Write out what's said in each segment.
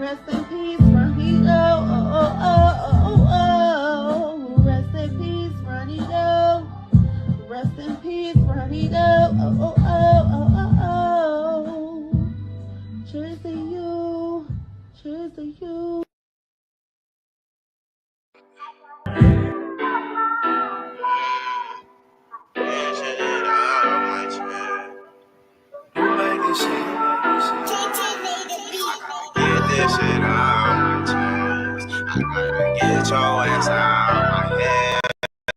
Rest in peace, Ronito. Oh. Rest in peace, Ronito. Rest in peace, Ronito. Oh. Cheers to you. Cheers to you. This shit out my chest. I gotta get your ass out my head.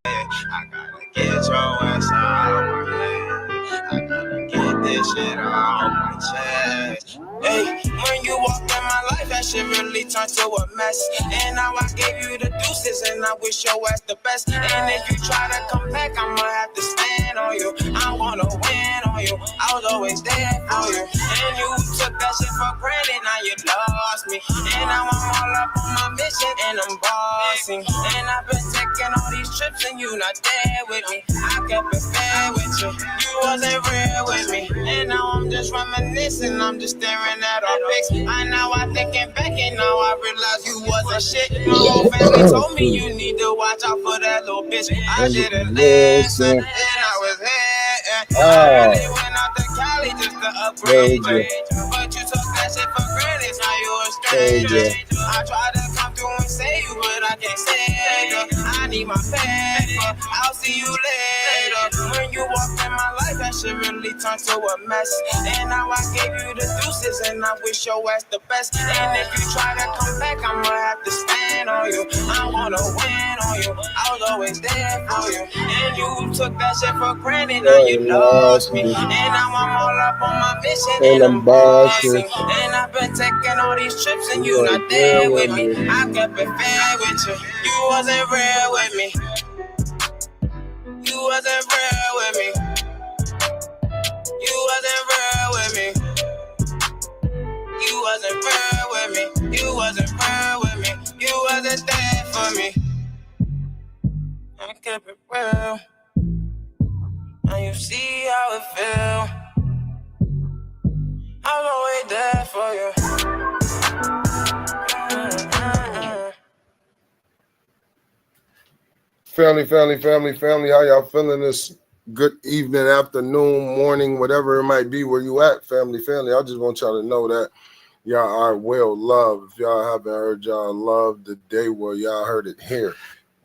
I gotta get your ass out my head. I gotta get this shit out my chest. Hey, when you walked in my life, that shit really turned to a mess. And now I gave you the deuces, and I wish your ass the best. And if you try to come back, I'ma have to stand on you. I wanna win on you. I was always there for you. And you took that shit for granted, now you lost me. And now I'm all up on my mission, and I'm bossing. And I've been taking all these trips, and you not there with me. I kept it fair with you. You wasn't real with me. And now I'm just reminiscing, I'm just staring at our pics. I know I thinking back, and now I realize you wasn't shit. My whole family told me you need to watch out for that little bitch. I didn't listen, and I was here. I really went out to Cali just to upgrade you. But you took that shit for granted, now you a stranger. I tried to come through and save you, but I can't save you. I need my paper, I'll see you later. When you walked in my life, that shit really turned to a mess. And now I gave you the deuces, and I wish your ass the best. And if you try to come back, I'ma have to stand on you. I wanna win on you, I was always there for you. And you took that shit for granted, now you lost me. And now I'm all up on my mission, and I'm bossing. And I've been taking all these trips, and you not there with me. I kept it fair with you, you wasn't real with me. You wasn't real with me. You wasn't real with me. You wasn't real with me. You wasn't real with me. You wasn't there for me. I kept it real. Now you see how it feel. I'm always there for you. Family, how y'all feeling this good evening, afternoon, morning, whatever it might be where you at, family. I just want y'all to know that y'all are well loved. If y'all haven't heard y'all loved today, well, y'all heard it here,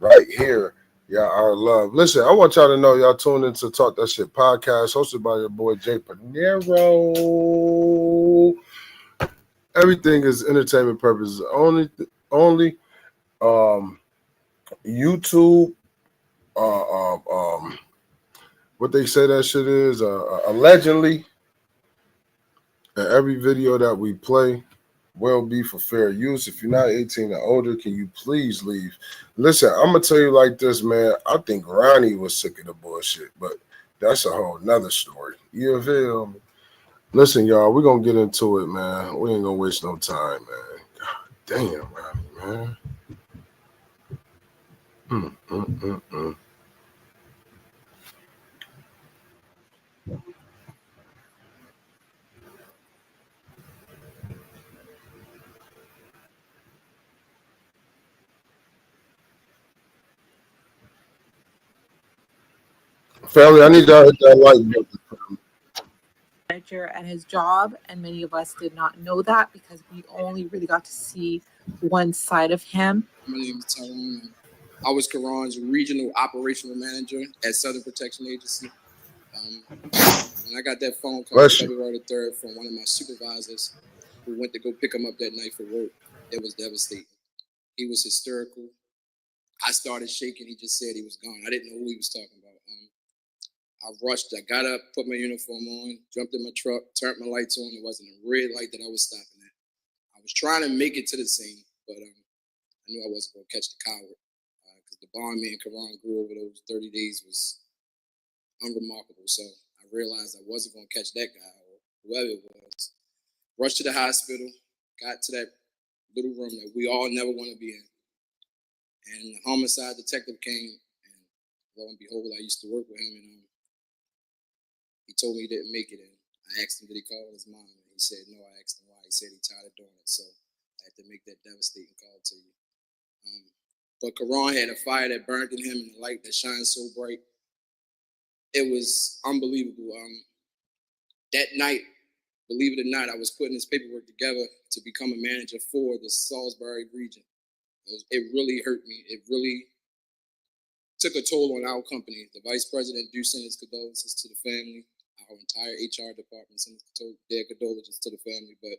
right here. Y'all are loved. Listen, I want y'all to know y'all tuned into Talk That Shit podcast, hosted by your boy Jay Panero. Everything is entertainment purposes only. YouTube, what they say that shit is, allegedly, and every video that we play will be for fair use. If you're not 18 or older, can you please leave? Listen, I'm gonna tell you like this, man. I think Ronnie was sick of the bullshit, but that's a whole nother story. You feel me? Listen, y'all, we're gonna get into it, man. We ain't gonna waste no time, man. God damn, Ronnie, man. Family, I need y'all to hit that like button. Manager at his job, and many of us did not know that because we only really got to see one side of him. My name is Tyrone. I was Karan's regional operational manager at Southern Protection Agency. When I got that phone call February the 3rd from one of my supervisors who went to go pick him up that night for work, it was devastating. He was hysterical. I started shaking. He just said he was gone. I didn't know who he was talking about. I rushed. I got up, put my uniform on, jumped in my truck, turned my lights on. It wasn't a red light that I was stopping at. I was trying to make it to the scene, but I knew I wasn't going to catch the coward because the bond me and Karan grew over those 30 days was unremarkable. So I realized I wasn't going to catch that guy or whoever it was. Rushed to the hospital, got to that little room that we all never want to be in. And the homicide detective came, and lo and behold, I used to work with him, and he told me he didn't make it. And I asked him, did he call his mom? And he said, no. I asked him why. He said he tired of doing it. So I had to make that devastating call to you. But Karan had a fire that burned in him and a light that shines so bright. It was unbelievable. That night, believe it or not, I was putting this paperwork together to become a manager for the Salisbury region. It really hurt me. It really took a toll on our company. The vice president do send his condolences to the family. Our entire HR department sends their condolences to the family. But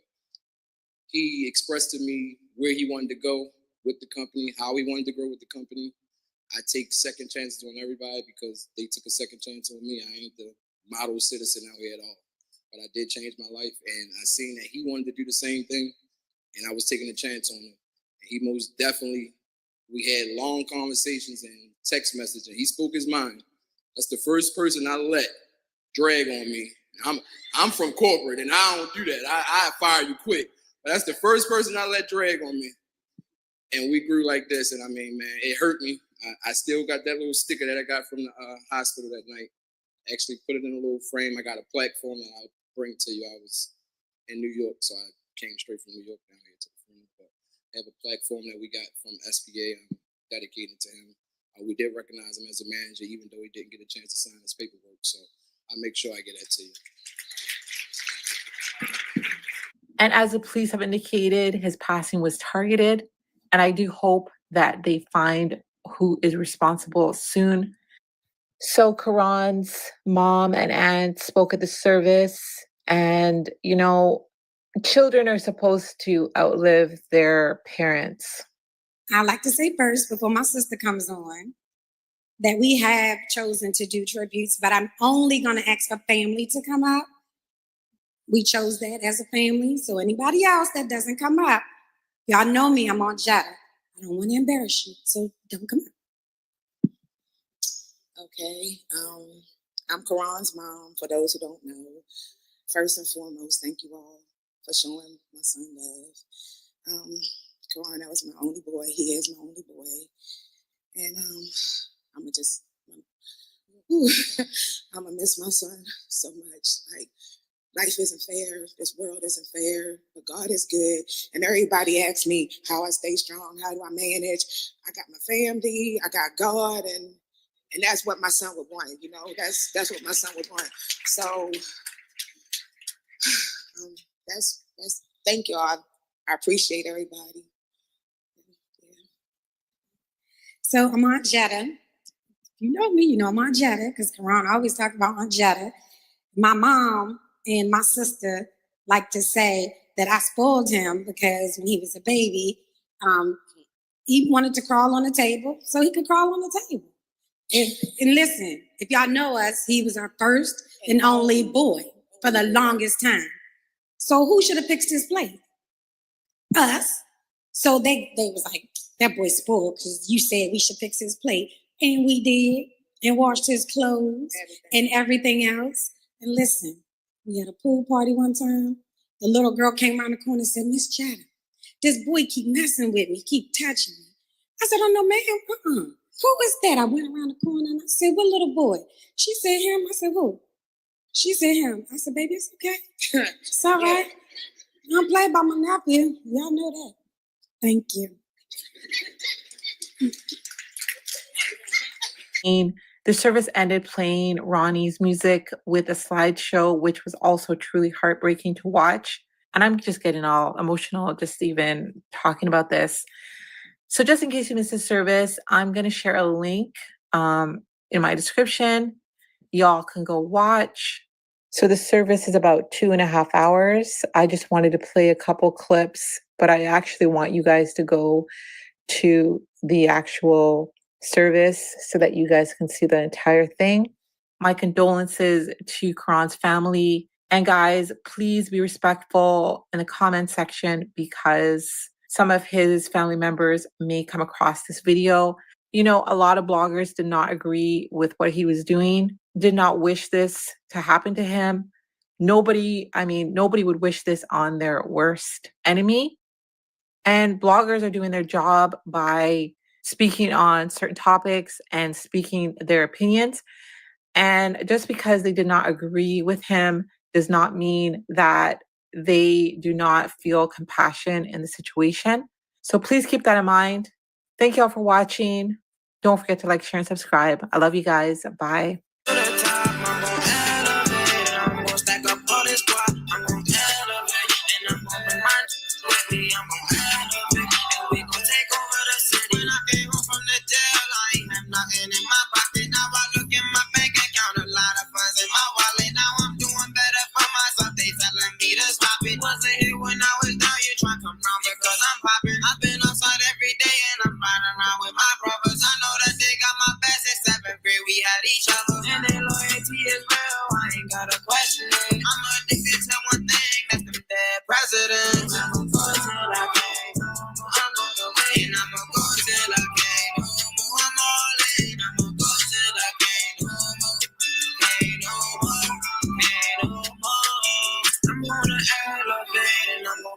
he expressed to me where he wanted to go with the company, how he wanted to grow with the company. I take second chances on everybody because they took a second chance on me. I ain't the model citizen out here at all. But I did change my life, and I seen that he wanted to do the same thing, and I was taking a chance on him. And he most definitely, we had long conversations and text messages, and he spoke his mind. That's the first person I let drag on me. I'm from corporate, and I don't do that. I fire you quick. But that's the first person I let drag on me. And we grew like this, and I mean, man, it hurt me. I still got that little sticker that I got from the hospital that night. Actually put it in a little frame. I got a plaque for him that I'll bring to you. I was in New York, so I came straight from New York down here to the funeral. But I have a plaque for him that we got from SBA. I'm dedicated to him. We did recognize him as a manager, even though he didn't get a chance to sign his paperwork. So I'll make sure I get that to you. And as the police have indicated, his passing was targeted. And I do hope that they find who is responsible soon. So Karan's mom and aunt spoke at the service. And, you know, children are supposed to outlive their parents. I'd like to say first, before my sister comes on, that we have chosen to do tributes, but I'm only going to ask for family to come up. We chose that as a family. So anybody else that doesn't come up, y'all know me, I'm on Jetta. I don't want to embarrass you, so don't come up. Okay, I'm Karan's mom, for those who don't know. First and foremost, thank you all for showing my son love. Karan, that was my only boy. He is my only boy. And I'm gonna miss my son so much. Like, life isn't fair. This world isn't fair, but God is good. And everybody asks me how I stay strong. How do I manage? I got my family. I got God, and that's what my son would want. You know, that's what my son would want. So that's thank you all. I appreciate everybody. Yeah. So I'm Aunt Jetta. You know me, you know I'm Aunt Jetta, because Karan always talk about Aunt Jetta. My mom and my sister like to say that I spoiled him because when he was a baby, he wanted to crawl on the table, so he could crawl on the table. And listen, if y'all know us, he was our first and only boy for the longest time. So who should have fixed his plate? Us. So they was like, that boy's spoiled because you said we should fix his plate. And we did, and washed his clothes and everything else. And listen, we had a pool party one time. The little girl came around the corner and said, Miss Chatham, this boy keep messing with me, keep touching me. I said, oh no, ma'am, Who is that? I went around the corner and I said, what little boy? She said, him. I said, who? She said, him. I said, baby, it's okay. It's all right. Don't play by my nephew. Y'all know that. Thank you. The service ended playing Ronnie's music with a slideshow, which was also truly heartbreaking to watch. And I'm just getting all emotional just even talking about this. So just in case you missed the service, I'm going to share a link in my description. Y'all can go watch. So the service is about 2.5 hours. I just wanted to play a couple clips, but I actually want you guys to go to the actual service so that you guys can see the entire thing. My condolences to Karan's family. And guys, please be respectful in the comment section because some of his family members may come across this video. You know, a lot of bloggers did not agree with what he was doing, did not wish this to happen to him. Nobody would wish this on their worst enemy. And bloggers are doing their job by speaking on certain topics and speaking their opinions. And just because they did not agree with him does not mean that they do not feel compassion in the situation. So please keep that in mind. Thank you all for watching. Don't forget to like, share, and subscribe. I love you guys. Bye. Nothing in my pocket. Now I look in my bank account, a lot of funds in my wallet. Now I'm doing better for myself. They telling me to stop it. Wasn't here when I was down. You try to come round because I'm popping. I've been outside every day and I'm riding around with my brothers. I know that they got my best. In seventh grade we had each other, and their loyalty is real. I ain't got a question it. I'm addicted to one thing. That's them dead presidents. I'm gonna go till I can't. I'm gonna go and I'ma go till I can't.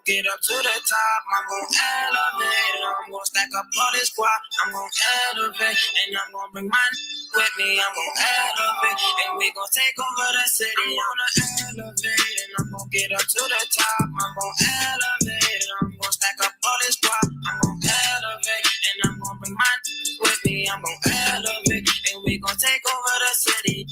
Get up to the top, I'm gon' elevate. I'm gon' stack up all this squad, I'm gon' elevate. And I'm gon' bring my with me, I'm gon' elevate. And we gon' take over the city, I'm gonna elevate. And I'm gon' get up to the top, I'm gon' elevate. I'm gon' stack up all this squad, I'm gon' elevate. And I'm gon' bring my with me, I'm gon' elevate. And we gon' take over the city.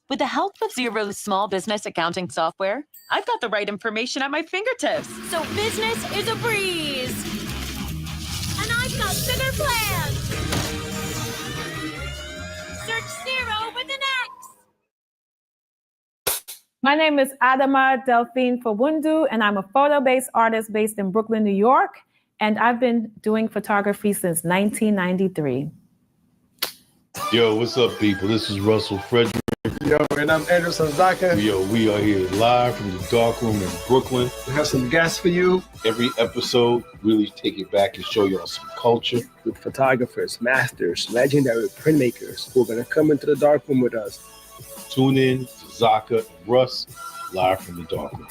With the help of Xero's small business accounting software, I've got the right information at my fingertips. So business is a breeze. And I've got bigger plans. Search Xero with an X. My name is Adama Delphine Fawundu, and I'm a photo-based artist based in Brooklyn, New York. And I've been doing photography since 1993. Yo, what's up, people? This is Russell Frederick. Yo, and I'm Anderson Zaka. Yo, we are here live from the dark room in Brooklyn. We have some guests for you. Every episode, really take it back and show y'all some culture. With photographers, masters, legendary printmakers who are going to come into the dark room with us. Tune in to Zaka and Russ, live from the dark room.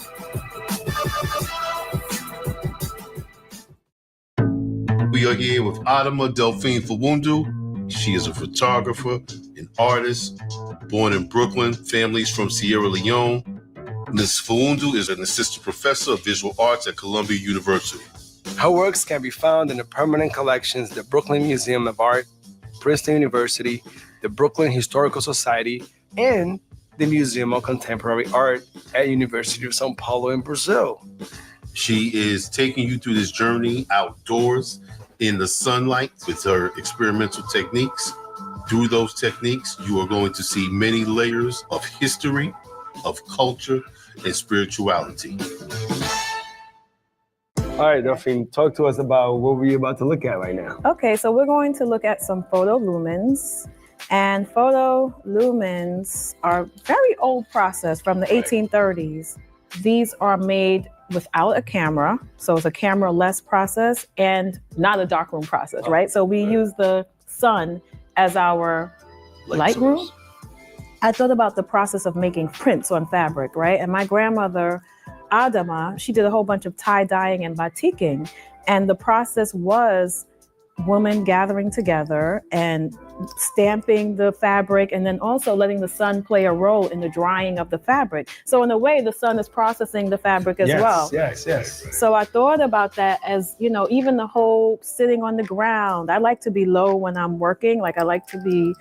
We are here with Adama Delphine Fawundu. She is a photographer, an artist, born in Brooklyn, families from Sierra Leone. Ms. Fawundu is an assistant professor of visual arts at Columbia University. Her works can be found in the permanent collections, the Brooklyn Museum of Art, Princeton University, the Brooklyn Historical Society, and the Museum of Contemporary Art at University of São Paulo in Brazil. She is taking you through this journey outdoors in the sunlight with her experimental techniques. Through those techniques, you are going to see many layers of history, of culture, and spirituality. All right, Delphine, talk to us about what we're about to look at right now. Okay, so we're going to look at some photo lumens. And photo lumens are a very old process from the 1830s. These are made without a camera. So it's a camera-less process and not a darkroom process, right? So we use the sun as our light room. I thought about the process of making prints on fabric, right? And my grandmother, Adama, she did a whole bunch of tie-dyeing and batiking. And the process was women gathering together and stamping the fabric and then also letting the sun play a role in the drying of the fabric. So in a way, the sun is processing the fabric as well. Yes. So I thought about that as, even the whole sitting on the ground. I like to be low when I'm working. Like I like to be,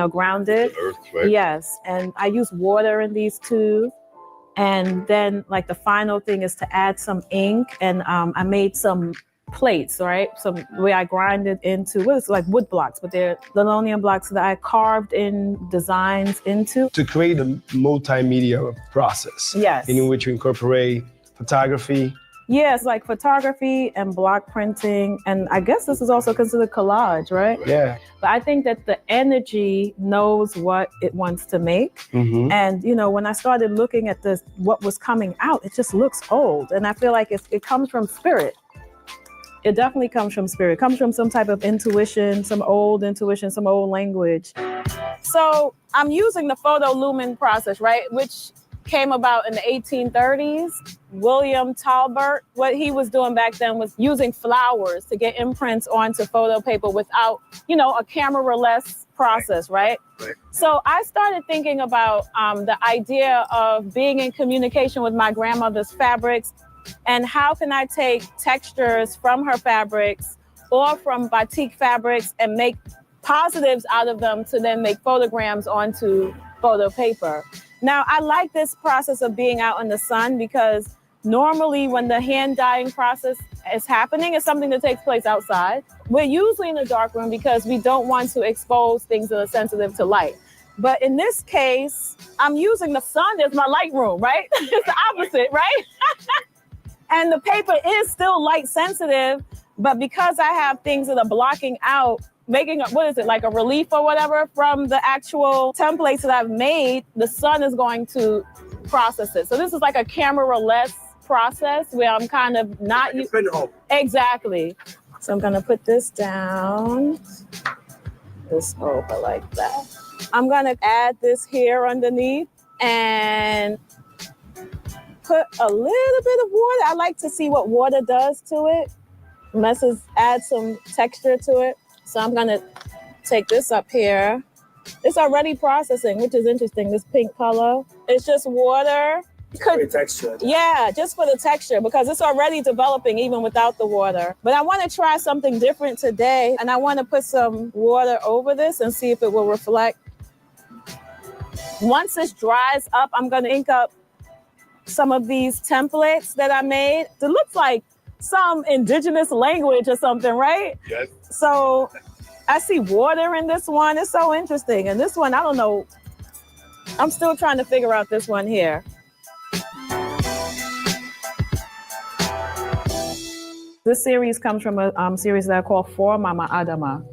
grounded. The earth, right? Yes. And I use water in these too. And then like the final thing is to add some ink. And I made some plates, right? So where I grind it into what is like wood blocks, but they're linoleum blocks that I carved in designs into. To create a multimedia process. Yes. In which you incorporate photography. Yeah, it's like photography and block printing. And I guess this is also considered collage, right? Yeah. But I think that the energy knows what it wants to make. Mm-hmm. And, you know, when I started looking at this, what was coming out, it just looks old. And I feel like it comes from spirit. It definitely comes from spirit. It comes from some type of intuition, some old language. So I'm using the photolumen process, right? Which came about in the 1830s. William Talbot, what he was doing back then was using flowers to get imprints onto photo paper without, you know, a camera-less process, right? So I started thinking about the idea of being in communication with my grandmother's fabrics and how can I take textures from her fabrics or from batik fabrics and make positives out of them to then make photograms onto photo paper. Now, I like this process of being out in the sun because normally when the hand dyeing process is happening, it's something that takes place outside. We're usually in a dark room because we don't want to expose things that are sensitive to light. But in this case, I'm using the sun as my light room, right? It's the opposite, right? And the paper is still light sensitive, but because I have things that are blocking out, making a, what is it, like a relief or whatever from the actual templates that I've made, the sun is going to process it. So this is like a camera-less process where I'm kind of not... Exactly. So I'm gonna put this down, this over like that. I'm gonna add this here underneath and put a little bit of water. I like to see what water does to it. Add some texture to it. So I'm gonna take this up here. It's already processing, which is interesting, this pink color. It's just water. For the texture. Yeah, just for the texture, because it's already developing even without the water. But I wanna try something different today, and I wanna put some water over this and see if it will reflect. Once this dries up, I'm gonna ink up some of these templates that I made. It looks like some indigenous language or something, right? Yes. So I see water in this one. It's so interesting. And this one, I don't know. I'm still trying to figure out this one here. This series comes from a series that I call For Mama Adama.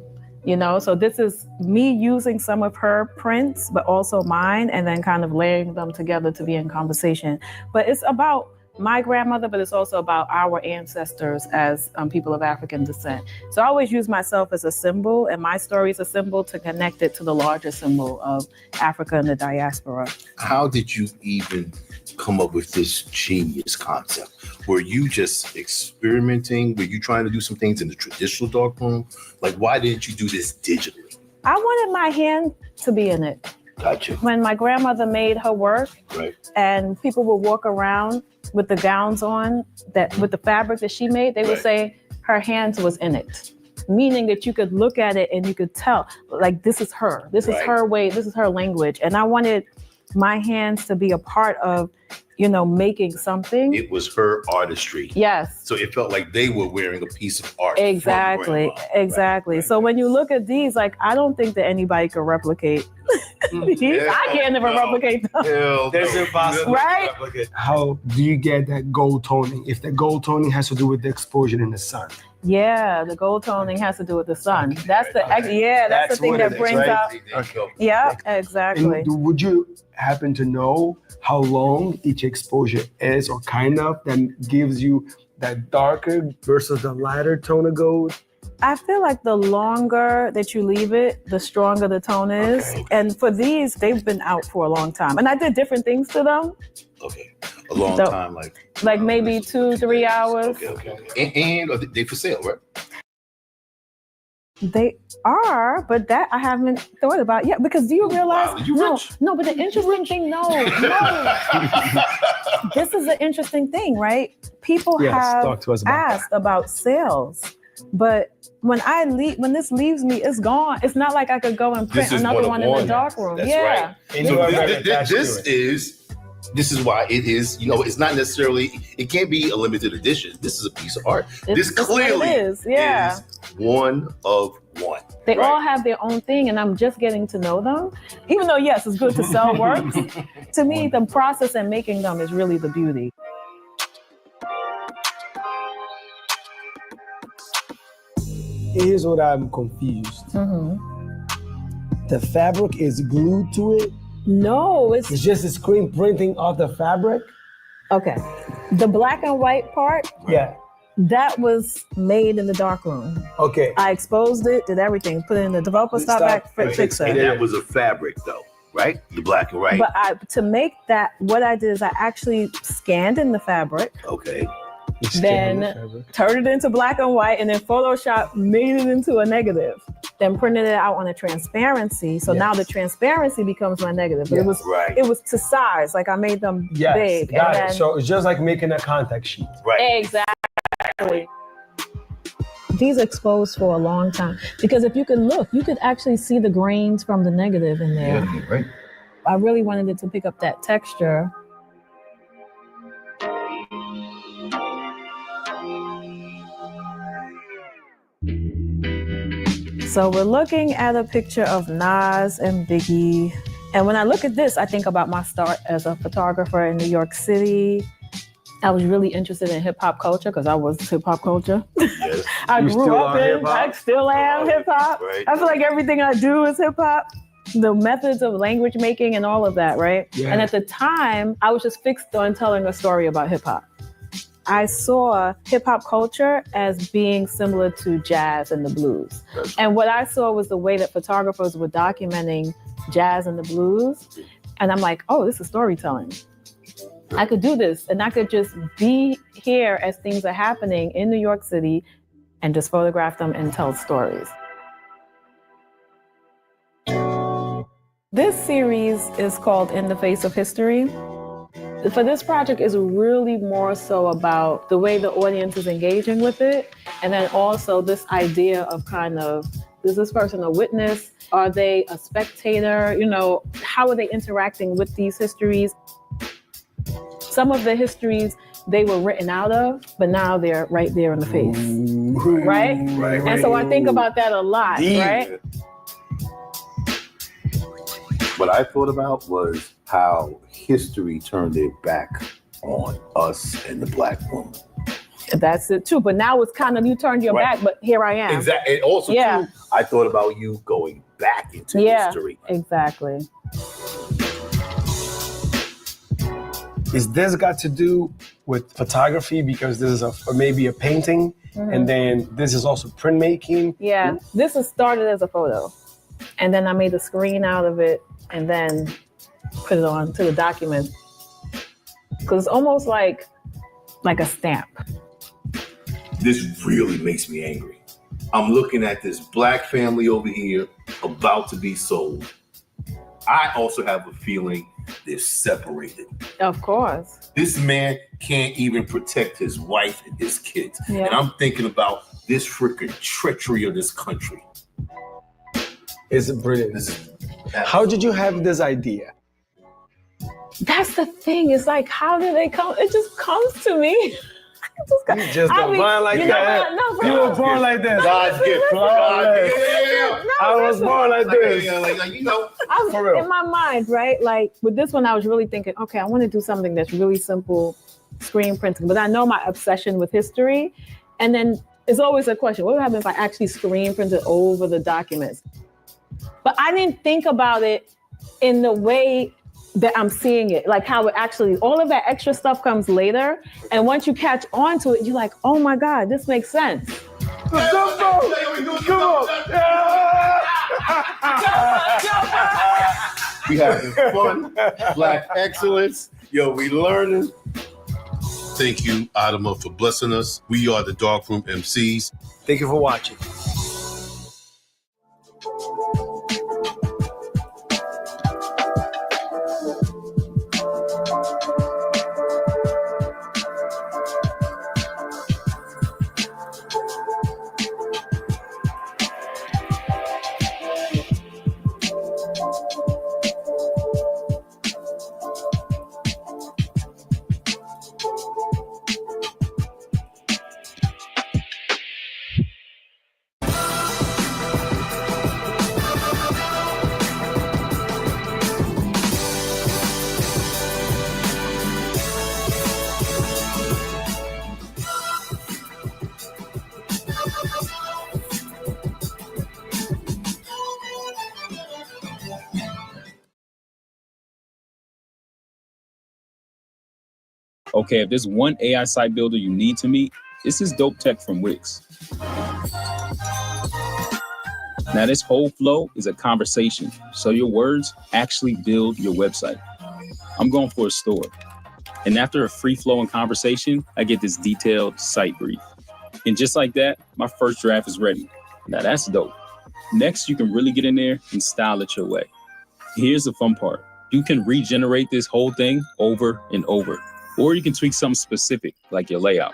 You know, so this is me using some of her prints, but also mine, and then kind of layering them together to be in conversation. But it's about my grandmother, but it's also about our ancestors as people of African descent. So I always use myself as a symbol, and my story is a symbol to connect it to the larger symbol of Africa and the diaspora. How did you even come up with this genius concept? Were you just experimenting? Were you trying to do some things in the traditional darkroom? Like, why didn't you do this digitally? I wanted my hand to be in it. Gotcha. When my grandmother made her work, right, and people would walk around with the gowns on, that with the fabric that she made, they would say her hands was in it. Meaning that you could look at it and you could tell, like, this is her. This is her way. This is her language. And I wanted my hands to be a part of, you know, making something. It was her artistry. Yes. So it felt like they were wearing a piece of art. Exactly. Exactly. Right. So when you look at these, like, I don't think that anybody could replicate these. I can't even replicate them. That's impossible. Right? How do you get that gold toning? If the gold toning has to do with the exposure in the sun. Yeah, the gold toning has to do with the sun. That's the that's the thing that brings out. Okay. Yeah, exactly. And would you happen to know how long each exposure is, or kind of, that gives you that darker versus the lighter tone of gold? I feel like the longer that you leave it, the stronger the tone is. Okay. And for these, they've been out for a long time. And I did different things to them. Okay. A long time, like maybe 2-3 hours. Okay. And are they for sale, right? They are, but that I haven't thought about yet. Because do you realize? Wow, no, but the interesting thing, no. This is an interesting thing, right? People have asked about sales, but when this leaves me, it's gone. It's not like I could go and print another one in the dark room. That's right. And so this is This is why it is, it's not necessarily, it can't be a limited edition. This is a piece of art. This clearly is one of one. They all have their own thing, and I'm just getting to know them. Even though, yes, it's good to sell works, to me, the process and making them is really the beauty. Here's what I'm confused. The fabric is glued to it? No, it's just a screen printing of the fabric? Okay. The black and white part, Yeah. that was made in the darkroom. Okay. I exposed it, did everything, put it in the developer stop back, fix And it. that was a fabric though, right? The black and white. But to make that, what I did is I actually scanned in the fabric, Okay. then turned it into black and white, and then Photoshop made it into a negative. Then printed it out on a transparency. So now the transparency becomes my negative. But it was to size, like I made them big. Got and it. So it's just like making a contact sheet. Right. Exactly. These exposed for a long time. Because if you could look, you could actually see the grains from the negative in there. Yeah, right. I really wanted it to pick up that texture. So we're looking at a picture of Nas and Biggie. And when I look at this, I think about my start as a photographer in New York City. I was really interested in hip hop culture because I was hip hop culture. Yes. I grew up in, hip-hop? I still am hip hop. Right. I feel like everything I do is hip hop. The methods of language making and all of that, right? Yeah. And at the time, I was just fixed on telling a story about hip hop. I saw hip hop culture as being similar to jazz and the blues. And what I saw was the way that photographers were documenting jazz and the blues. And I'm like, oh, this is storytelling. I could do this, and I could just be here as things are happening in New York City and just photograph them and tell stories. This series is called In the Face of History. For this project is really more so about the way the audience is engaging with it. And then also this idea of kind of, is this person a witness? Are they a spectator? How are they interacting with these histories? Some of the histories they were written out of, but now they're right there in the face, right? And so I think about that a lot, right? What I thought about was how history turned their back on us and the black woman. That's it too. But now it's kind of, you turned your back, but here I am. Exactly. And also, too, I thought about you going back into history. Exactly. Is this got to do with photography because this is maybe a painting, and then this is also printmaking? Yeah, this is started as a photo, and then I made a screen out of it, and then put it on to the document because it's almost like a stamp. This really makes me angry. I'm looking at this black family over here about to be sold. I also have a feeling they're separated. Of course. This man can't even protect his wife and his kids. Yeah. And I'm thinking about this freaking treachery of this country. It's brilliant. How did you have this idea? That's the thing. It's like, how did they come? It just comes to me. You just born like that. You were born like this. God's gift. I was born like this. I was For real. in my mind, right? Like with this one, I was really thinking, okay, I want to do something that's really simple, screen printing. But I know my obsession with history. And then it's always a question, what would happen if I actually screen printed over the documents? But I didn't think about it in the way that I'm seeing it, like how it actually, all of that extra stuff comes later. And once you catch on to it, you're like, oh my God, this makes sense. We having fun, black excellence. Yo, we learning. Thank you, Adama, for blessing us. We are the Darkroom MCs. Thank you for watching. Okay, if there's one AI site builder you need to meet, this is Dope Tech from Wix. Now, this whole flow is a conversation, so your words actually build your website. I'm going for a store. And after a free-flowing conversation, I get this detailed site brief. And just like that, my first draft is ready. Now, that's dope. Next, you can really get in there and style it your way. Here's the fun part. You can regenerate this whole thing over and over, or you can tweak something specific, like your layout.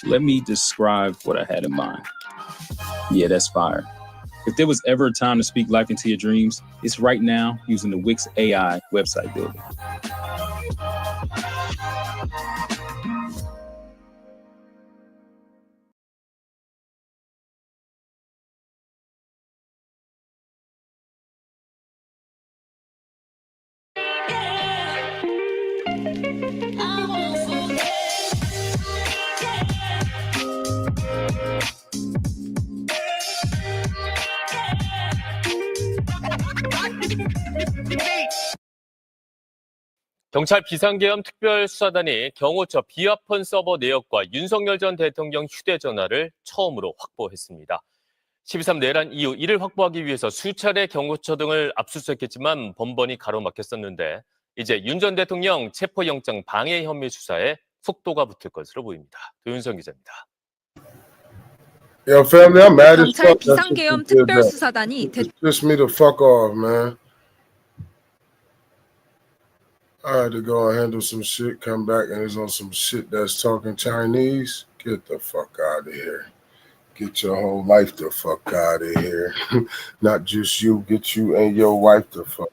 Let me describe what I had in mind. Yeah, that's fire. If there was ever a time to speak life into your dreams, it's right now using the Wix AI website builder. 경찰 비상계엄 특별수사단이 경호처 비화폰 서버 내역과 윤석열 전 대통령 휴대전화를 처음으로 확보했습니다. 12.3 내란 이후 이를 확보하기 위해서 수차례 경호처 등을 압수수색했지만 번번이 가로막혔었는데 이제 윤 전 대통령 체포영장 방해 혐의 수사에 속도가 붙을 것으로 보입니다. 도윤성 기자입니다. Yo, family, I'm mad as 경찰 fuck. That shit 비상계엄 did that. 특별수사단이 Just piss me the fuck off, man. I had to go and handle some shit, come back, and it's on some shit that's talking Chinese. Get the fuck out of here. Get your whole life the fuck out of here. Not just you, get you and your wife the fuck.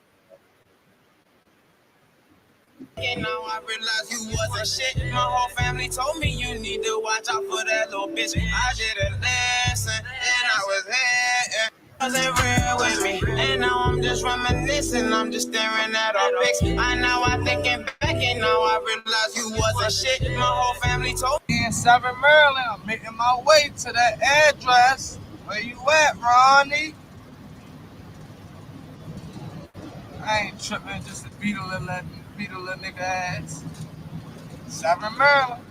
And now I realize you wasn't shit. My whole family told me you need to watch out for that little bitch. I didn't listen, and I was here. Wasn't real with me, and now I'm just reminiscing. I'm just staring at our pics. I know I thinking back, and now I realize you wasn't shit. My whole family told me. In Southern Maryland, I'm making my way to that address. Where you at, Ronnie? I ain't tripping just to beat a little nigga ass. Southern Maryland.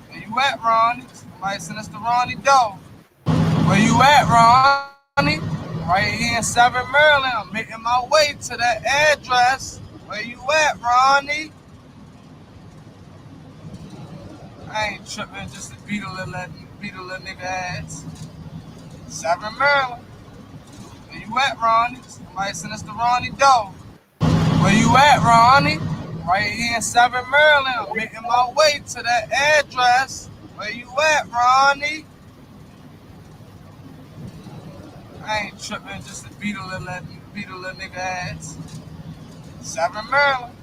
Where you at, Ronnie? Somebody send us to Ronnie Doe. Where you at, Ronnie? Right here in Southern Maryland. I'm making my way to that address. Where you at, Ronnie? I ain't tripping just to beat a little nigga ass. Southern Maryland. Where you at, Ronnie? Somebody send us to Ronnie Doe. Where you at, Ronnie? Right here in Southern Maryland. I'm making my way to that address. Where you at, Ronnie? I ain't tripping just to beat a little nigga ass. Southern Maryland.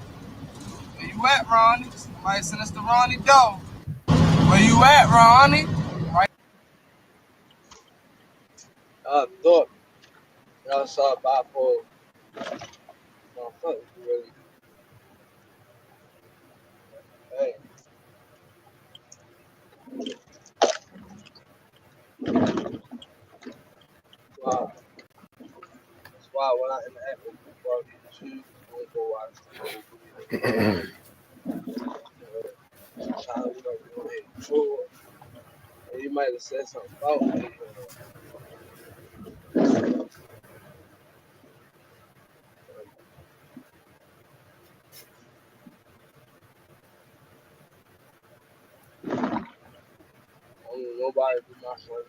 Where you at, Ronnie? Somebody send us to Ronnie Doe. Where you at, Ronnie? Right. I thought y'all saw bipolar. Motherfucker, really. Hey. Wow. That's why when I interact with people about these shoes, I go watch the whole video. Sometimes we don't go ahead and troll. And you might have said something about me. I don't know nobody be my friend.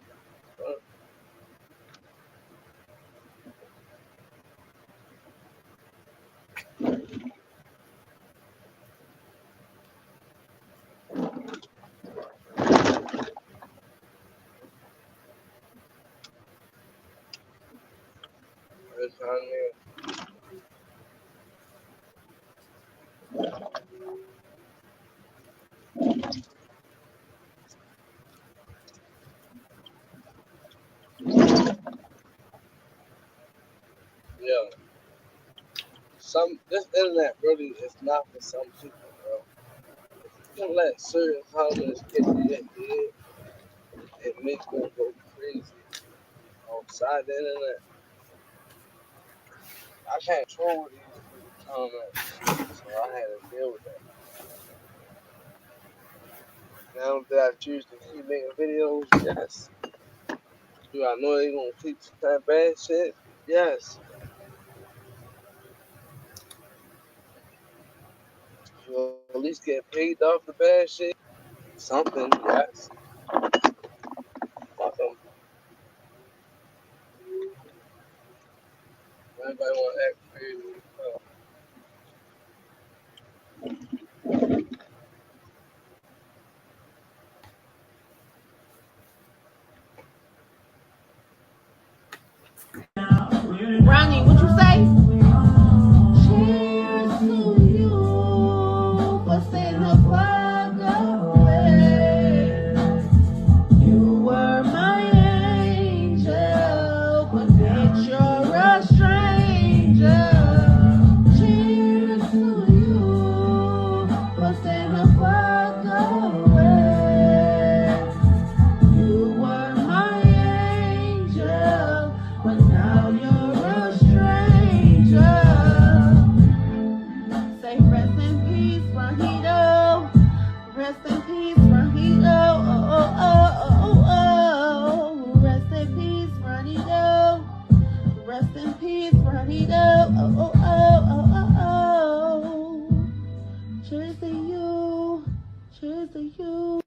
It's on there. Yeah. This internet really is not for some people, bro. If you can let certain comments get to your head, it makes them go crazy outside the internet. I can't troll these people comments, so I had to deal with that. Now that I choose to keep making videos, yes. Do I know they're gonna keep some kind of bad shit? Yes. You at least get paid off the bad shit. Something, yes. Fuck 'em. Everybody wanna act crazy. Ronnie, what you say? Cheers to you for staying the fuck away. You were my angel, but bitch, you're a stranger. Cheers to you for staying the fuck away. You were my angel, but now you're a stranger. Say rest in peace, Rahito. Rest in peace, Rahito. Oh, oh, oh, oh, oh. Rest in peace, Rahito. Rest in peace, Rahito. Oh, oh, oh, oh, oh, oh. Cheers to you. Cheers to you.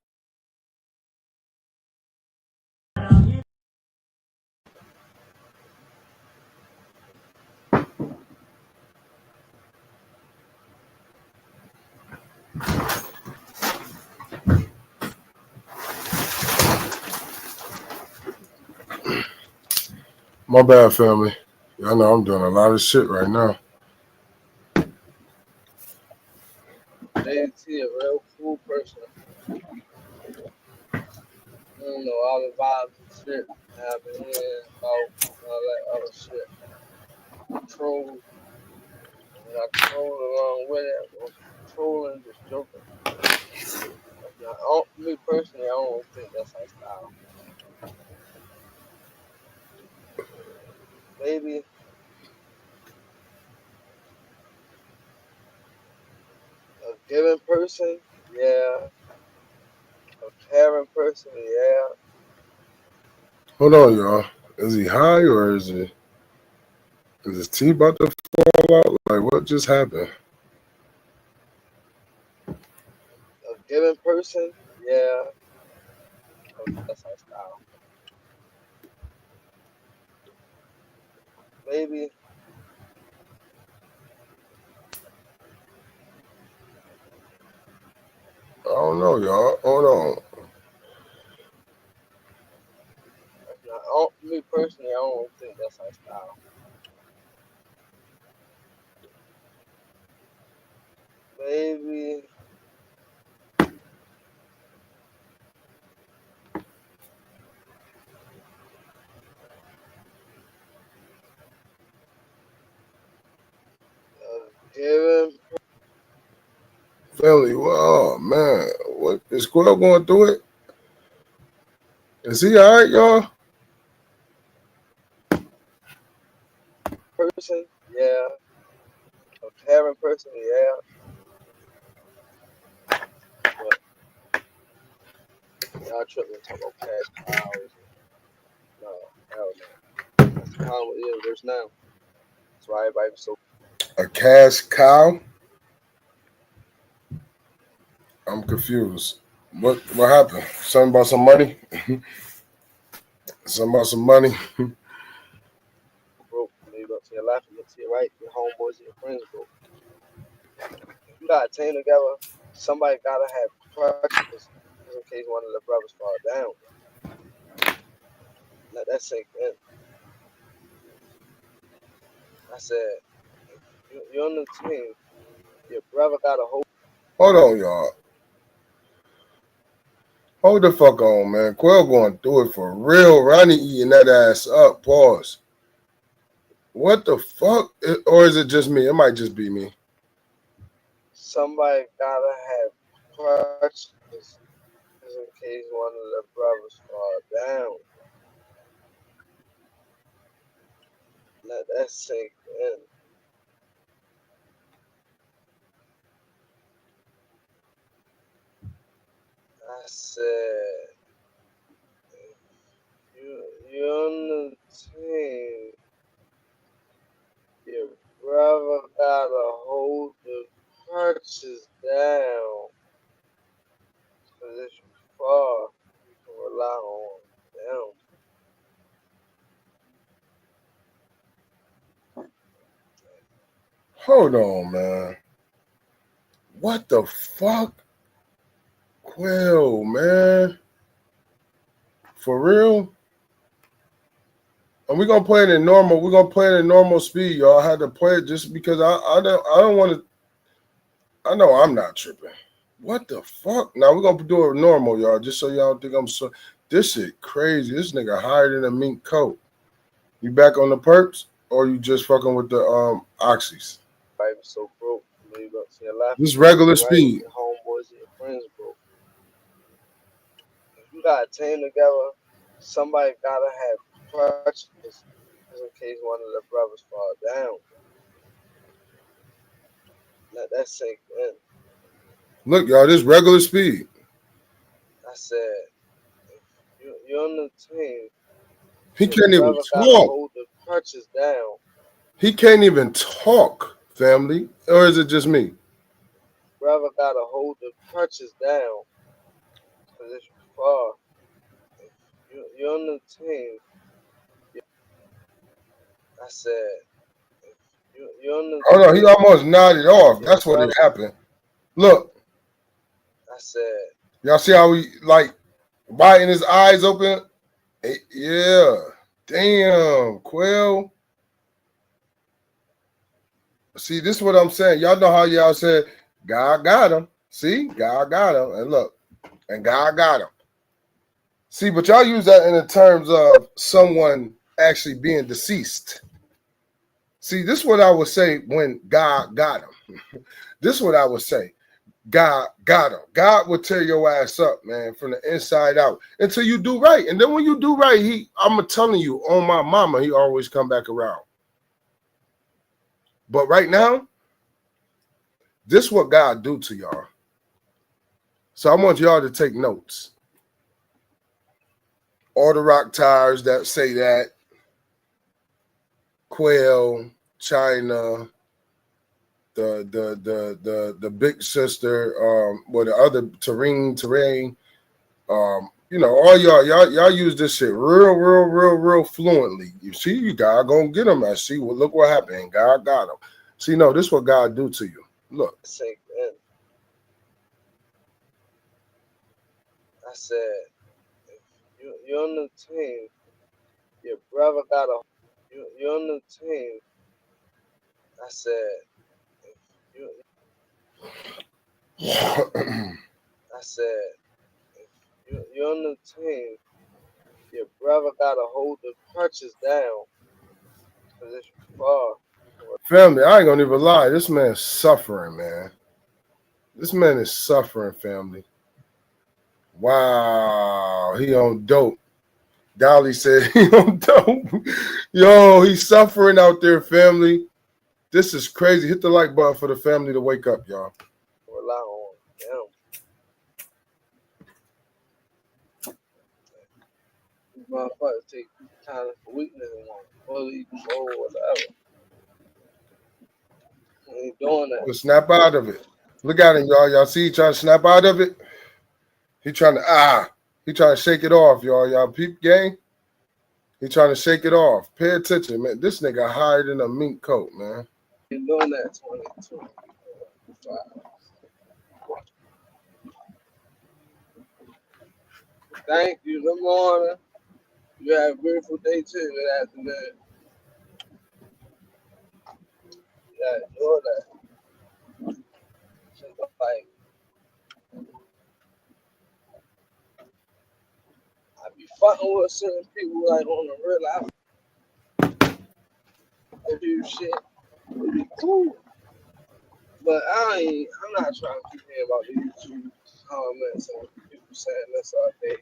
My bad, family. Y'all know I'm doing a lot of shit right now. They see a real cool person. You know, all the vibes and shit I've been hearing about all that other shit. Troll, and I troll along with it. I'm trolling, just joking. Me personally, I don't think that's our style. Maybe a giving person, yeah. A caring person, yeah. Hold on, y'all. Is he high or is his tea about to fall out? Like, what just happened? A giving person, yeah. That's our style. Maybe I don't know, y'all. Hold on. me personally, I don't think that's our style. Maybe giving. Family, oh man, what is Squirrel going through it? Is he all right, y'all? Person, yeah. A caring person, yeah. But y'all tripping talk about cash cows. No, hell no. That's the problem with the universe now. That's why everybody was so. A cash cow? I'm confused. What happened? Something about some money? Something about some money? Broke. You look to your left, you look to your right, your homeboys and your friends broke. If you got a team together, somebody gotta have crutches just in case one of the brothers fall down. Let that sink in. I said, you're on the team. Your brother got a hold. Hold on, y'all. Hold the fuck on, man. Quell going through it for real. Ronnie eating that ass up. Pause. What the fuck? Or is it just me? It might just be me. Somebody gotta have crutches just in case one of the brothers fall down. Let that sink in. I said, you're on the team. Your brother gotta hold the crutches down. Cause if you fall, you can rely on them. Hold on, man. What the fuck? Quill, man. For real? And we're gonna play it in normal. We're gonna play it in normal speed, y'all. I had to play it just because I don't want to. I know I'm not tripping. What the fuck? Now we're gonna do it normal, y'all, just so y'all don't think I'm so. This shit crazy. This nigga higher than a mink coat. You back on the perks, or you just fucking with the oxys? Life is so broke. You gonna see a life. This regular speed. Your homeboys and your friends broke. If you got a team together, somebody gotta have crutches just in case one of the brothers fall down. Let that sink in. Look, y'all, this regular speed. I said, if you're on the team, He can't even gotta talk. hold the crutches down. He can't even talk, family. Or is it just me? Brother gotta hold the crutches down. Cause if you fall, if you're on the team. I said, if you're on the Oh no, he almost nodded off. That's what it happened. Look. I said. Y'all see how he like biting his eyes open? Yeah. Damn, Quill. See, this is what I'm saying. Y'all know how y'all said God got him. See, God got him. And look, and God got him. See, but y'all use that in the terms of someone actually being deceased. See, this is what I would say when God got him. This is what I would say. God got him. God will tear your ass up, man, from the inside out until you do right. And then when you do right, I'm telling you, on my mama, he always come back around. But right now, this is what God do to y'all. So I want y'all to take notes. All the rock tires that say that, Quail, China, the big sister, or the other terrain, you know, all y'all use this shit real fluently. You see, God gonna get him. I see. Well, look what happened. God got him. See, no, this is what God do to you. Look. I said, if you're on the team, your brother gotta. You're on the team. I said, I said, if you're on the team, your brother gotta hold the crutches down. Cause if you fall, family, I ain't gonna even lie. This man's suffering, man. This man is suffering, family. Wow, he on dope. Dolly said he on dope. Yo, he's suffering out there, family. This is crazy. Hit the like button for the family to wake up, y'all. rely on them. These motherfuckers take time for weakness and want bully, control, whatever. We ain't doing that. Well, snap out of it. Look at him, y'all. Y'all see he trying to snap out of it? He trying to shake it off, y'all. Y'all peep gang? He trying to shake it off. Pay attention, man. This nigga higher than a mink coat, man. Ain't doing that 2025. Thank you. Good morning. You have a beautiful day too. Good afternoon. Yeah, enjoy that. Just like I be fucking with certain people like on the real life. They do shit. It be cool. But I'm not trying to keep hearing about the YouTube comments and people saying this all day.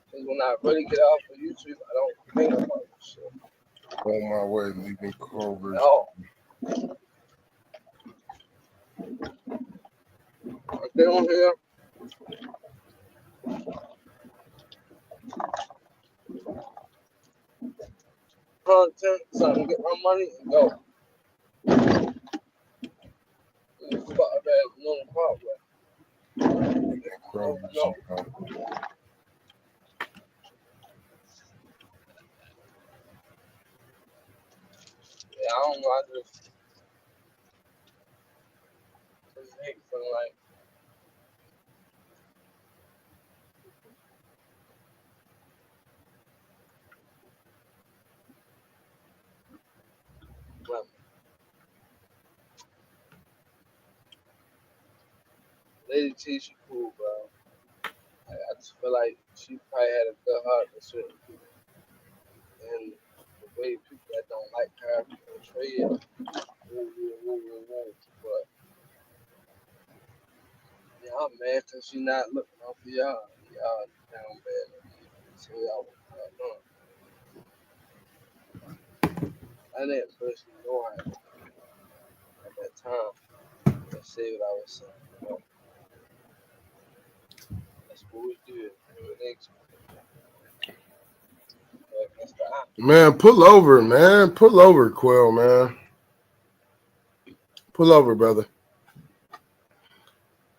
Because when I really get off of YouTube, I don't think about this shit. On my way, leaving Clover. No. I get on here. content, something, get my money, and go. Fuck that, no problem. No. Yeah, I don't know. I just hate feeling like well, Lady T, she cool, bro. I just feel like she probably had a good heart with certain people, and the way people that don't like her portray it, but yeah, I'm mad because she not looking out for y'all. Y'all down bad. So y'all know. I didn't personally know her at that time. Let's say what I was saying. You know? That's what we do. Man, pull over, man. Pull over, Quill, man. Pull over, brother.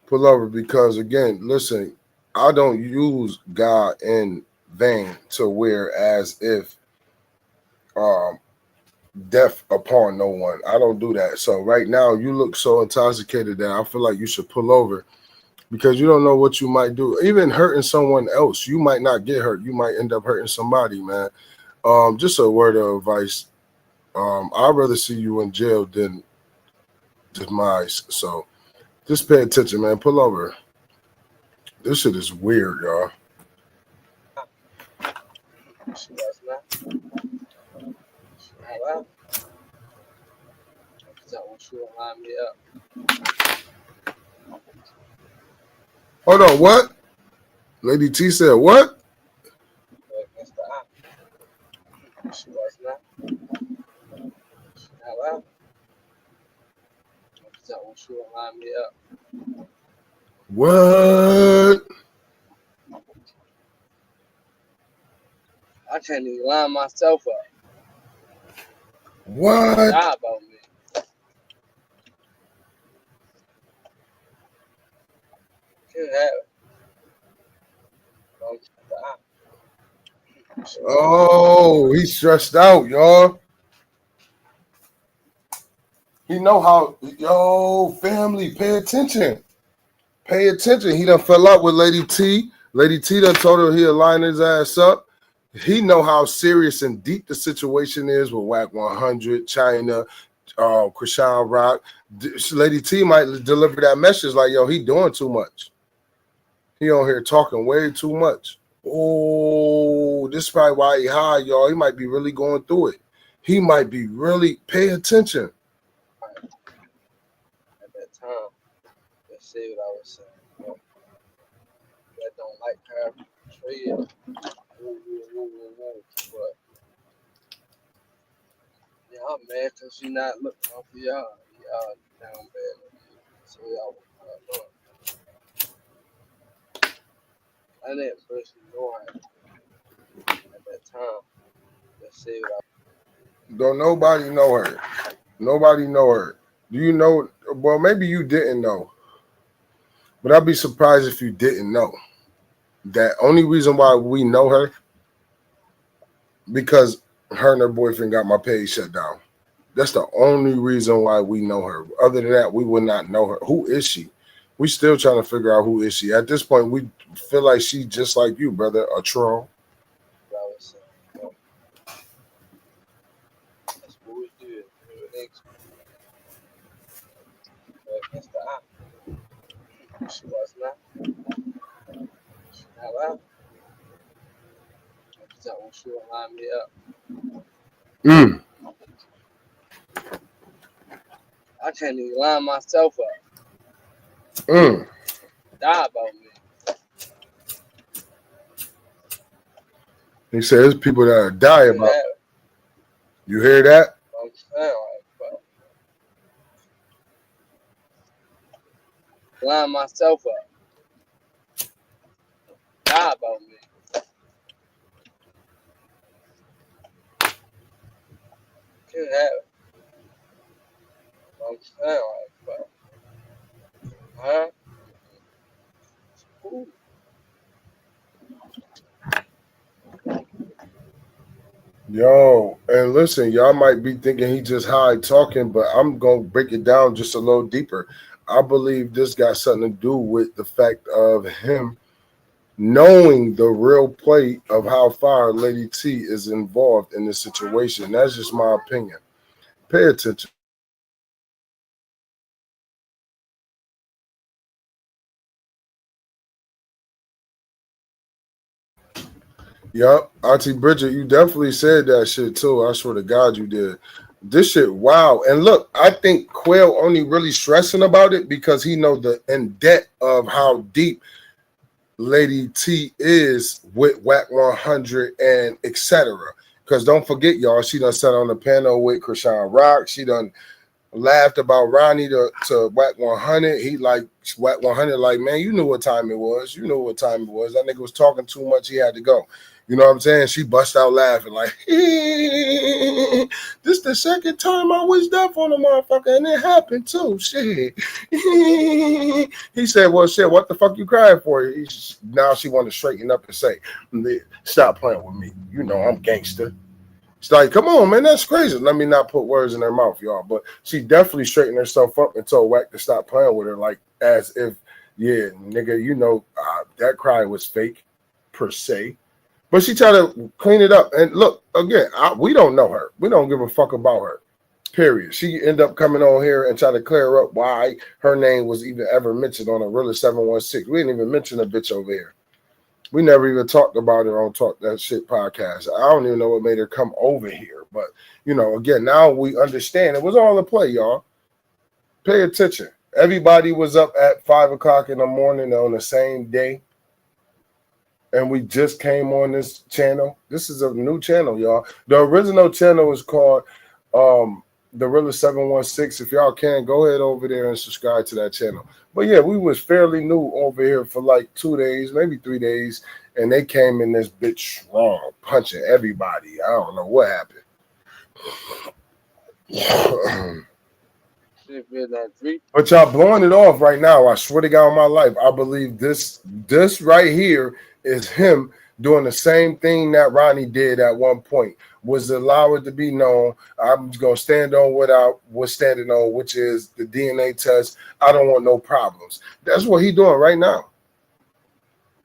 Pull over because, again, listen, I don't use God in vain to where as if death upon no one. I don't do that. So right now you look so intoxicated that I feel like you should pull over because you don't know what you might do. Even hurting someone else, you might not get hurt. You might end up hurting somebody, man. Just a word of advice. I'd rather see you in jail than demise. So just pay attention, man. Pull over. This shit is weird, y'all. She was not. She not out. Because I want you to line me up. Hold on, what? Lady T said what? Against the eye. She was not. She not out. Because I want you to line me up. What? I can't even line myself up. What? Die about me. Can't have it. Oh, he's stressed out, y'all. He know how, yo, family, pay attention. Pay attention. He done fell out with Lady T. Lady T done told her he'll line his ass up. He know how serious and deep the situation is with WAC 100, China, Krishan Rock. Lady T might deliver that message like, yo, he doing too much. He on here talking way too much. Oh, this is probably why he high, y'all. He might be really going through it. He might be really, pay attention. At that time, let's say what I was saying. You know, that don't like her portray it. But yeah, I'm mad because she not looking out for y'all. Y'all down bad. So y'all know. I didn't personally know her at that time. Let's say what I. Don't nobody know her. Nobody know her. Do you know? Well, maybe you didn't know. But I'd be surprised if you didn't know. That only reason why we know her because her and her boyfriend got my page shut down. That's the only reason why we know her. Other than that, we would not know her. Who is she? We still trying to figure out who is she. At this point, we feel like she's just like you, brother, a troll. That's what we do. Against the eye. She was not. She not out. Because I want you to line me up. I can't even line myself up. Die about me. He said there's people that die about it. You hear that? I'm saying, like, bro. Line myself up. Die about me. can have it. I'm saying, like, but, huh? Ooh. Yo, and listen, y'all might be thinking he just high talking, but I'm gonna break it down just a little deeper. I believe this got something to do with the fact of him knowing the real play of how far Lady T is involved in this situation. That's just my opinion. Pay attention. Yup, Auntie Bridget, you definitely said that shit too. I swear to God, you did. This shit, wow. And look, I think Quail only really stressing about it because he know the in depth of how deep Lady T is with Whack 100 and etc. Because don't forget, y'all, she done sat on the panel with Krishan Rock. She done laughed about Ronnie to Whack 100. He like Whack 100, like, man, you knew what time it was. You knew what time it was. That nigga was talking too much. He had to go. You know what I'm saying? She bust out laughing like, this the second time I was deaf on a motherfucker, and it happened too. Shit. He said, well, shit, what the fuck you crying for? Now she want to straighten up and say, stop playing with me. You know I'm gangster. It's like, come on, man, that's crazy. Let me not put words in her mouth, y'all. But she definitely straightened herself up and told Wack to stop playing with her, like as if, yeah, nigga, you know, that cry was fake, per se. But she tried to clean it up. And look, again, we don't know her. We don't give a fuck about her. Period. She ended up coming on here and trying to clear up why her name was even ever mentioned on a Realer 716. We didn't even mention a bitch over here. We never even talked about it on Talk That Shit podcast. I don't even know what made her come over here. But, you know, again, now we understand it was all a play, y'all. Pay attention. Everybody was up at 5 o'clock in the morning on the same day. And we just came on this channel. This is a new channel, y'all. The original channel is called The Realer 716. If y'all can, go ahead over there and subscribe to that channel. But yeah, we was fairly new over here for like 2 days, maybe 3 days, and they came in this bitch strong, punching everybody. I don't know what happened. But y'all blowing it off right now. I swear to God on my life, I believe this right here is him doing the same thing that Ronnie did at one point, was allow it to be known. I'm going to stand on what I was standing on, which is the DNA test. I don't want no problems. That's what he's doing right now.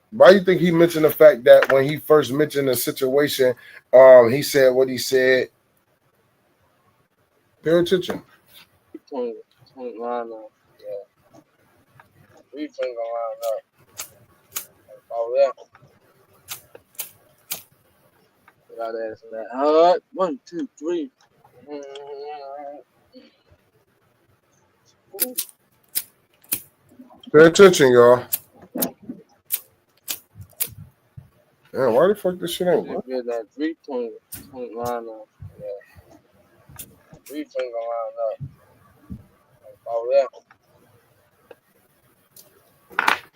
Why do you think he mentioned the fact that when he first mentioned the situation, he said what he said? Pay attention. 20 line up. Yeah. 3 finger line up. Oh, yeah. Got ass in that hard. 1, 2, 3. Pay attention, y'all. Man, why the fuck this shit ain't working? Did that 3 point line up. Yeah. 3 finger line up. Oh, yeah.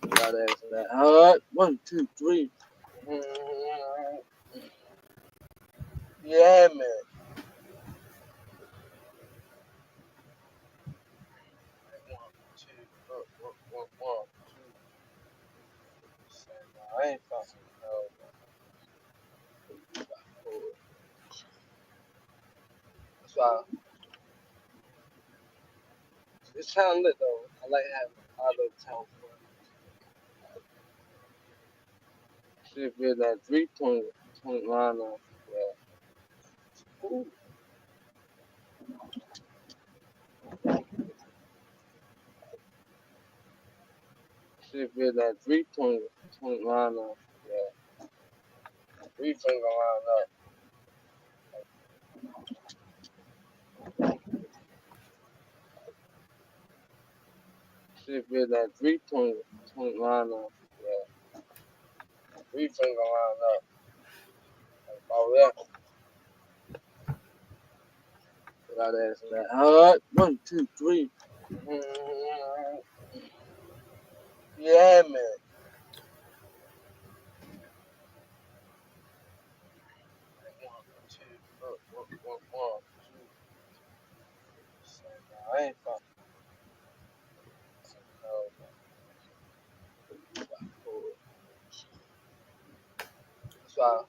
Got ass in that hard. 1, 2, 3. Yeah, man. I ain't fucking know. That's why it's kind of lit though. I like having a lot of town fun. Shit, feel that 3 point line up. Yeah. Ooh. Shit, feel that 3 point line up. Yeah. 3 finger line up. Shit, feel that 3 point line up. Yeah. 3 finger line up. Oh, yeah. Got ass in that hard. 1, 2, 3. Yeah, man. I ain't fucking. That's why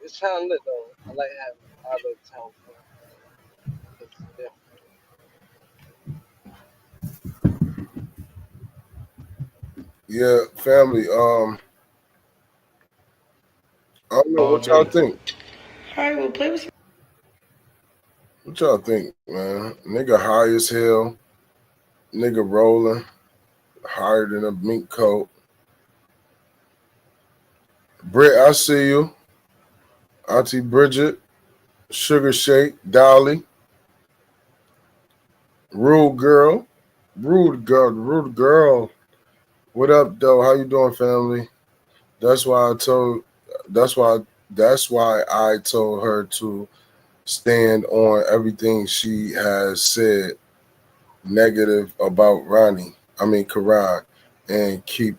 it's town lit though. I like having I love town fun. It's different. Yeah, family. I don't know all what y'all day. think. All right, we'll play with What y'all think, man? Nigga high as hell. Nigga rolling. Higher than a mink coat. Britt, I see you. Auntie Bridget. Sugar Shake. Dolly. Rude girl. Rude girl. Rude girl. What up, though? How you doing, family? That's why I told. That's why. That's why I told her to stand on everything she has said negative about Karan, and keep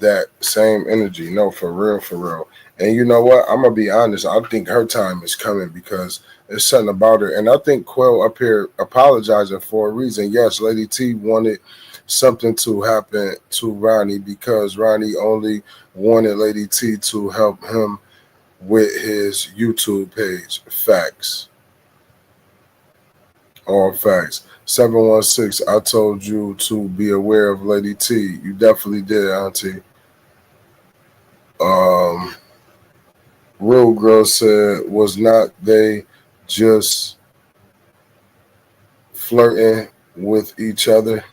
that same energy. No, for real, for real. And you know what? I'm gonna be honest. I think her time is coming because there's something about her. And I think Quill up here apologizing for a reason. Yes, Lady T wanted something to happen to Ronnie because Ronnie only wanted Lady T to help him with his YouTube page. Facts. All facts. 716, I told you to be aware of Lady T. You definitely did, Auntie. Real Girl said, was not they just flirting with each other,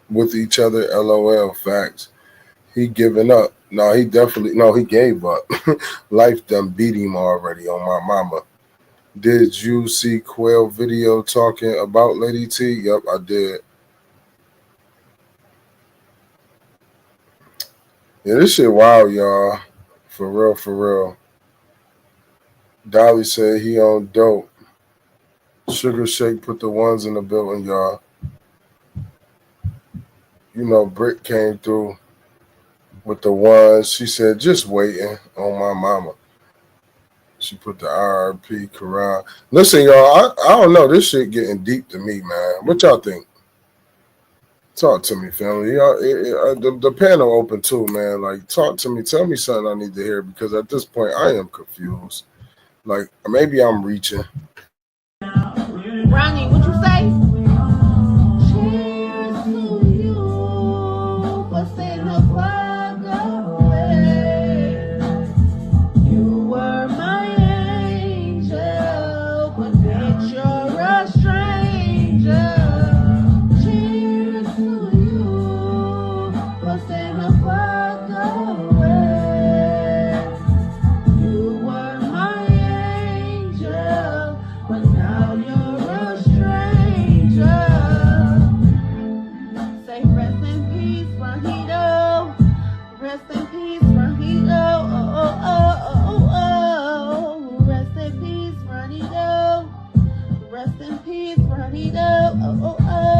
with each other? LOL, facts. He giving up. No, he gave up. Life done beat him already on my mama. Did you see Quail video talking about Lady T? Yep, I did. Yeah, this shit wild, y'all. For real, for real. Dolly said he on dope. Sugar Shake put the ones in the building, y'all. You know, Britt came through with the ones. She said, just waiting on my mama. She put the IRP Quran. Listen, y'all, I don't know. This shit getting deep to me, man. What y'all think? Talk to me, family. Y'all, the panel open too, man. Like, talk to me. Tell me something I need to hear because at this point, I am confused. Like, maybe I'm reaching. Ronnie, what you say? Cheers to you for setting the fuck away. You were my angel, but bitch, you're a stranger. Cheers to you for setting the fuck away. You were my angel, but now you're a stranger. Say rest in peace, Rahito. Rest in peace, Rahito. Oh, oh, oh, oh, oh. Rest in peace, Rahito. Rest in peace, Rahito. Oh, oh, oh.